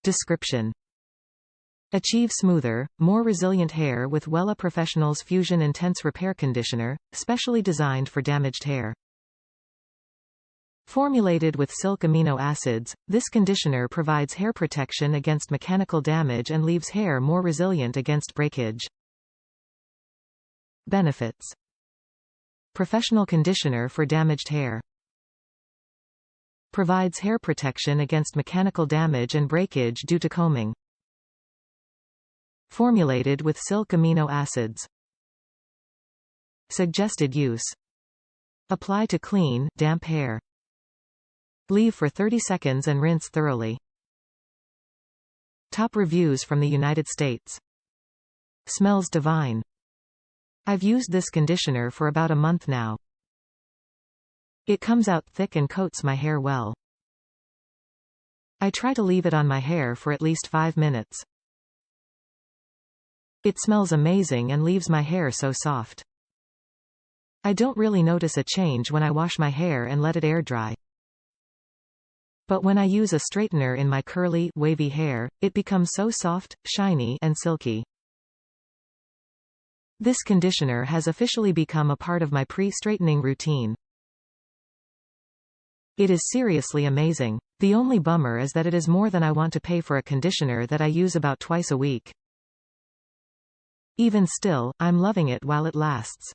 Description: achieve smoother, more resilient hair with Wella Professional's Fusion Intense Repair Conditioner, specially designed for damaged hair. Formulated with silk amino acids, this conditioner provides hair protection against mechanical damage and leaves hair more resilient against breakage. Benefits: professional conditioner for damaged hair. Provides hair protection against mechanical damage and breakage due to combing. Formulated with silk amino acids. Suggested use: apply to clean, damp hair. Leave for 30 seconds and rinse thoroughly. Top reviews from the United States. Smells divine. I've used this conditioner for about a month now. It comes out thick and coats my hair well. I try to leave it on my hair for at least 5 minutes. It smells amazing and leaves my hair so soft. I don't really notice a change when I wash my hair and let it air dry. But when I use a straightener in my curly, wavy hair, it becomes so soft, shiny, and silky. This conditioner has officially become a part of my pre-straightening routine. It is seriously amazing. The only bummer is that it is more than I want to pay for a conditioner that I use about twice a week. Even still, I'm loving it while it lasts.